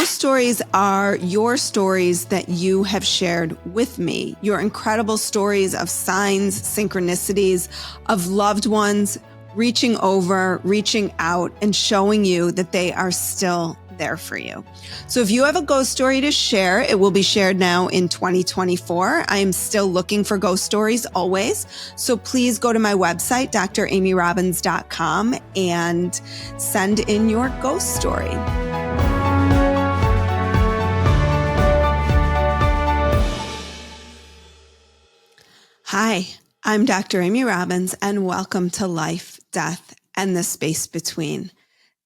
Ghost stories are your stories that you have shared with me, your incredible stories of signs, synchronicities, of loved ones reaching over, reaching out, and showing you that they are still there for you. So if you have a ghost story to share, it will be shared now in 2024. I am still looking for ghost stories always. So please go to my website, dramyrobbins.com, and send in your ghost story. Hi, I'm Dr. Amy Robbins, and welcome to Life, Death, and the Space Between.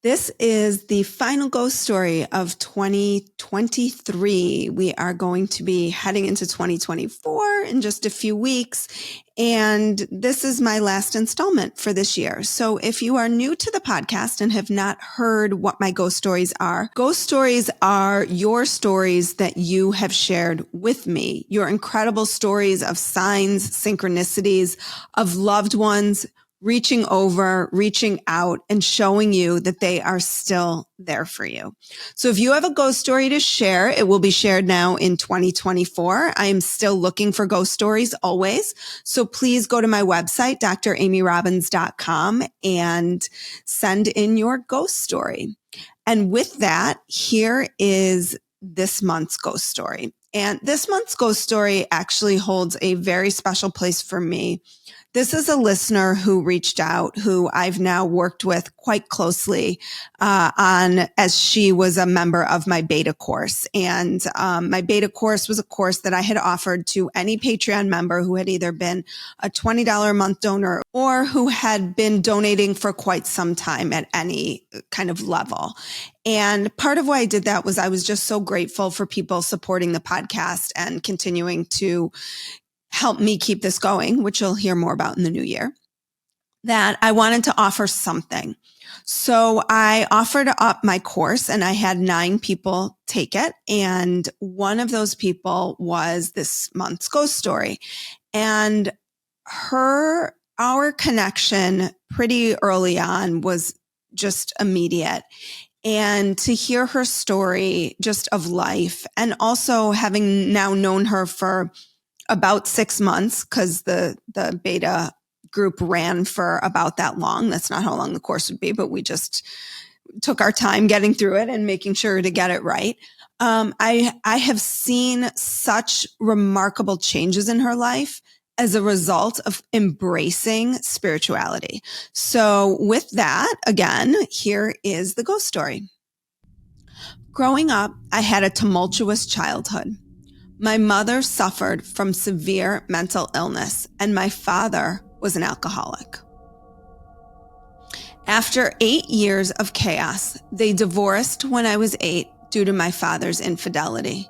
This is the final ghost story of 2023. We are going to be heading into 2024 in just a few weeks, and this is my last installment for this year. So if you are new to the podcast and have not heard what my ghost stories are your stories that you have shared with me, your incredible stories of signs, synchronicities, of loved ones reaching over, reaching out, and showing you that they are still there for you. So if you have a ghost story to share, it will be shared now in 2024. I am still looking for ghost stories always. So please go to my website, dramyrobbins.com, and send in your ghost story. And with that, here is this month's ghost story. And this month's ghost story actually holds a very special place for me. This is a listener who reached out, who I've now worked with quite closely as she was a member of my beta course. And my beta course was a course that I had offered to any Patreon member who had either been a $20 a month donor or who had been donating for quite some time at any kind of level. And part of why I did that was I was just so grateful for people supporting the podcast and continuing to help me keep this going, which you'll hear more about in the new year, that I wanted to offer something. So I offered up my course and I had 9 people take it. And one of those people was this month's ghost story. And our connection pretty early on was just immediate. And to hear her story just of life, and also having now known her for about 6 months, because the beta group ran for about that long. That's not how long the course would be, but we just took our time getting through it and making sure to get it right. I have seen such remarkable changes in her life as a result of embracing spirituality. So with that, again, here is the ghost story. Growing up, I had a tumultuous childhood. My mother suffered from severe mental illness, and my father was an alcoholic. After 8 years of chaos, they divorced when I was 8 due to my father's infidelity.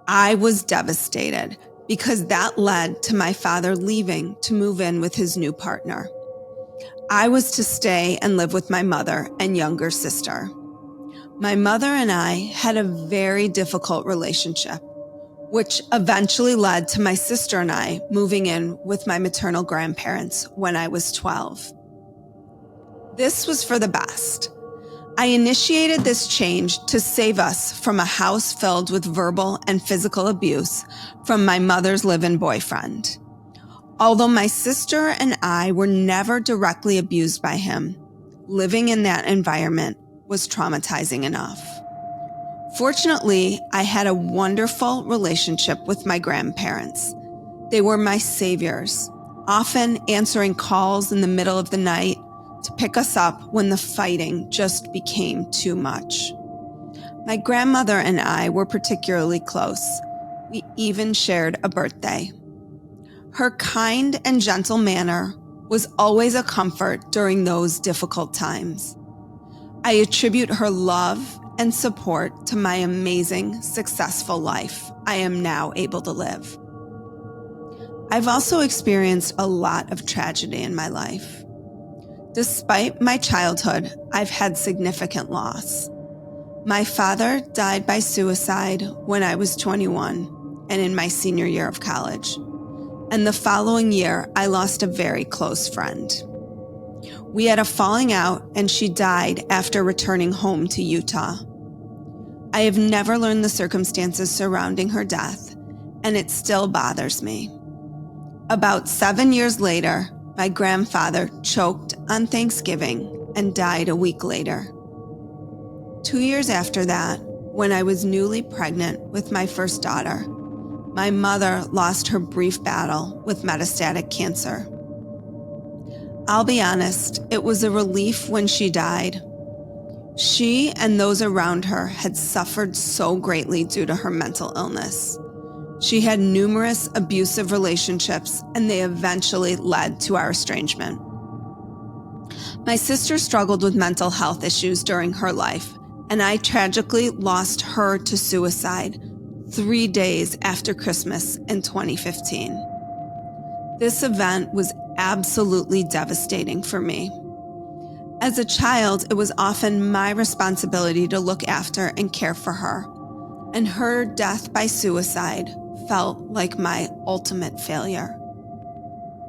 I was devastated because that led to my father leaving to move in with his new partner. I was to stay and live with my mother and younger sister. My mother and I had a very difficult relationship, which eventually led to my sister and I moving in with my maternal grandparents when I was 12. This was for the best. I initiated this change to save us from a house filled with verbal and physical abuse from my mother's live-in boyfriend. Although my sister and I were never directly abused by him, living in that environment was traumatizing enough. Fortunately, I had a wonderful relationship with my grandparents. They were my saviors, often answering calls in the middle of the night to pick us up when the fighting just became too much. My grandmother and I were particularly close. We even shared a birthday. Her kind and gentle manner was always a comfort during those difficult times. I attribute her love and support to my amazing, successful life I am now able to live. I've also experienced a lot of tragedy in my life. Despite my childhood, I've had significant loss. My father died by suicide when I was 21 and in my senior year of college. And the following year, I lost a very close friend. We had a falling out and she died after returning home to Utah. I have never learned the circumstances surrounding her death, and it still bothers me. About 7 years later, my grandfather choked on Thanksgiving and died a week later. 2 years after that, when I was newly pregnant with my first daughter, my mother lost her brief battle with metastatic cancer. I'll be honest, it was a relief when she died. She and those around her had suffered so greatly due to her mental illness. She had numerous abusive relationships, and they eventually led to our estrangement. My sister struggled with mental health issues during her life, and I tragically lost her to suicide 3 days after Christmas in 2015. This event was absolutely devastating for me. As a child, it was often my responsibility to look after and care for her, and her death by suicide felt like my ultimate failure.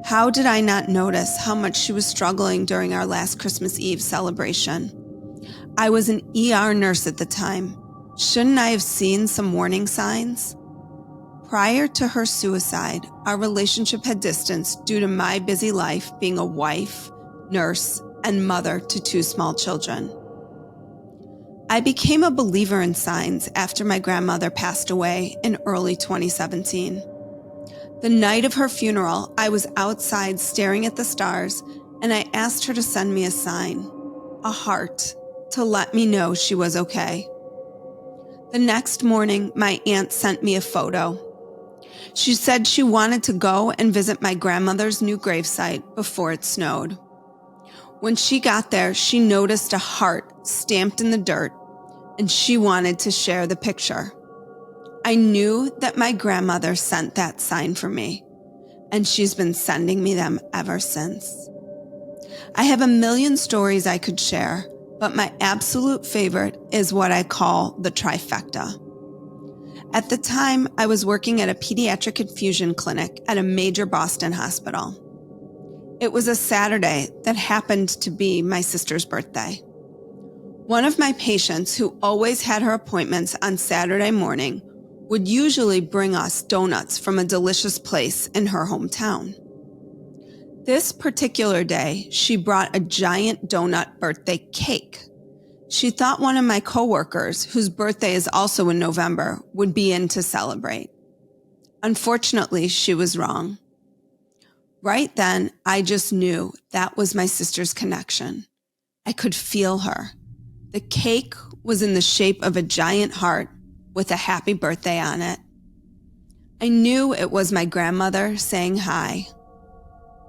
How did I not notice how much she was struggling during our last Christmas Eve celebration? I was an ER nurse at the time. Shouldn't I have seen some warning signs? Prior to her suicide, our relationship had distanced due to my busy life being a wife, nurse, and mother to 2 small children. I became a believer in signs after my grandmother passed away in early 2017. The night of her funeral, I was outside staring at the stars, and I asked her to send me a sign, a heart, to let me know she was okay. The next morning, my aunt sent me a photo. She said she wanted to go and visit my grandmother's new gravesite before it snowed. When she got there, she noticed a heart stamped in the dirt, and she wanted to share the picture. I knew that my grandmother sent that sign for me, and she's been sending me them ever since. I have a million stories I could share, but my absolute favorite is what I call the Trifecta. At the time, I was working at a pediatric infusion clinic at a major Boston hospital. It was a Saturday that happened to be my sister's birthday. One of my patients, who always had her appointments on Saturday morning, would usually bring us donuts from a delicious place in her hometown. This particular day, she brought a giant donut birthday cake. She thought one of my coworkers, whose birthday is also in November, would be in to celebrate. Unfortunately, she was wrong. Right then, I just knew that was my sister's connection. I could feel her. The cake was in the shape of a giant heart with a happy birthday on it. I knew it was my grandmother saying hi.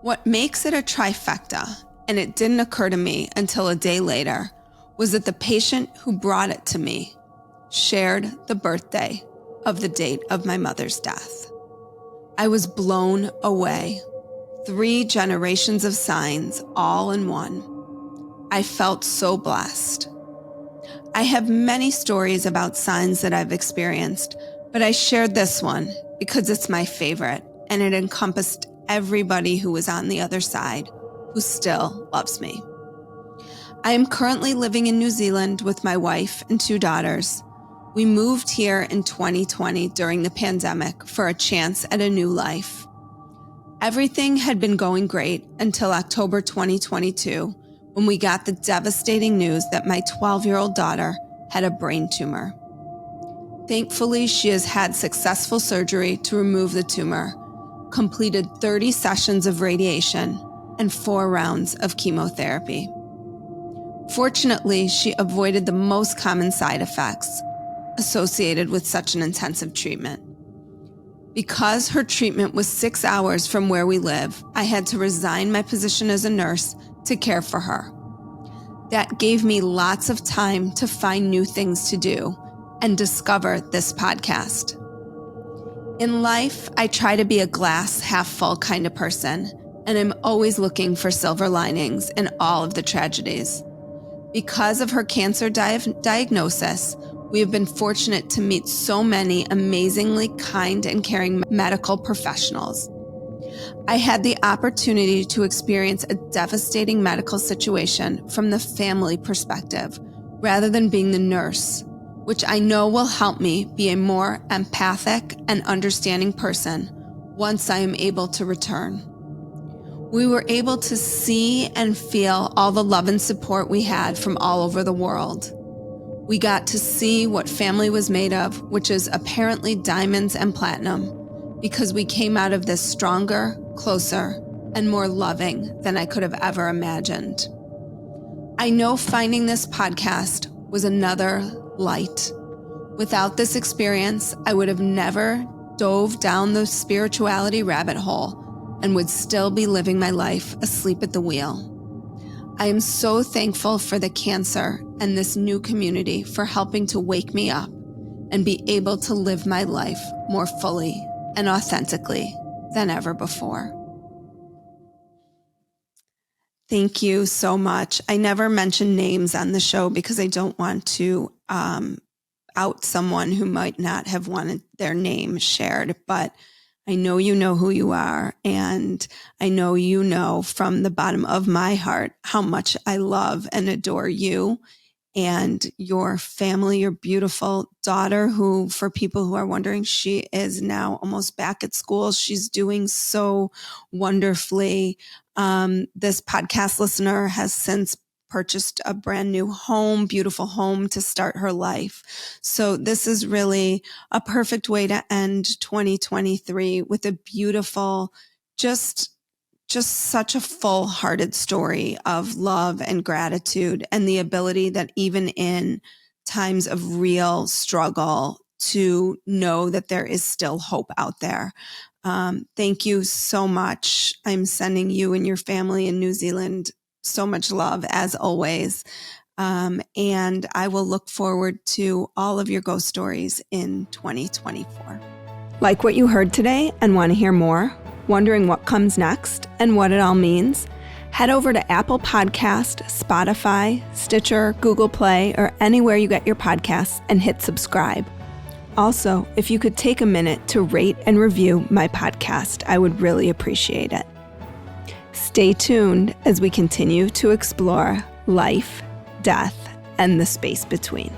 What makes it a trifecta, and it didn't occur to me until a day later, was that the patient who brought it to me shared the birthday of the date of my mother's death. I was blown away. 3 generations of signs all in one. I felt so blessed. I have many stories about signs that I've experienced, but I shared this one because it's my favorite, and it encompassed everybody who was on the other side, who still loves me. I am currently living in New Zealand with my wife and 2 daughters. We moved here in 2020 during the pandemic for a chance at a new life. Everything had been going great until October 2022, when we got the devastating news that my 12-year-old daughter had a brain tumor. Thankfully, she has had successful surgery to remove the tumor, completed 30 sessions of radiation, and 4 rounds of chemotherapy. Fortunately, she avoided the most common side effects associated with such an intensive treatment. Because her treatment was 6 hours from where we live, I had to resign my position as a nurse to care for her. That gave me lots of time to find new things to do and discover this podcast. In life, I try to be a glass half full kind of person, and I'm always looking for silver linings in all of the tragedies. Because of her cancer diagnosis, we have been fortunate to meet so many amazingly kind and caring medical professionals. I had the opportunity to experience a devastating medical situation from the family perspective, rather than being the nurse, which I know will help me be a more empathic and understanding person once I am able to return. We were able to see and feel all the love and support we had from all over the world. We got to see what family was made of, which is apparently diamonds and platinum, because we came out of this stronger, closer, and more loving than I could have ever imagined. I know finding this podcast was another light. Without this experience, I would have never dove down the spirituality rabbit hole and would still be living my life asleep at the wheel. I am so thankful for the cancer and this new community for helping to wake me up and be able to live my life more fully and authentically than ever before. Thank you so much. I never mention names on the show because I don't want to out someone who might not have wanted their name shared, but I know you know who you are, and I know you know from the bottom of my heart how much I love and adore you and your family, your beautiful daughter, who, for people who are wondering, she is now almost back at school. She's doing so wonderfully. This podcast listener has since purchased a brand new home, beautiful home to start her life. So this is really a perfect way to end 2023 with a beautiful, just such a full-hearted story of love and gratitude, and the ability that even in times of real struggle to know that there is still hope out there. Thank you so much. I'm sending you and your family in New Zealand so much love as always. And I will look forward to all of your ghost stories in 2024. Like what you heard today and want to hear more? Wondering what comes next and what it all means? Head over to Apple Podcast, Spotify, Stitcher, Google Play, or anywhere you get your podcasts and hit subscribe. Also, if you could take a minute to rate and review my podcast, I would really appreciate it. Stay tuned as we continue to explore life, death, and the space between.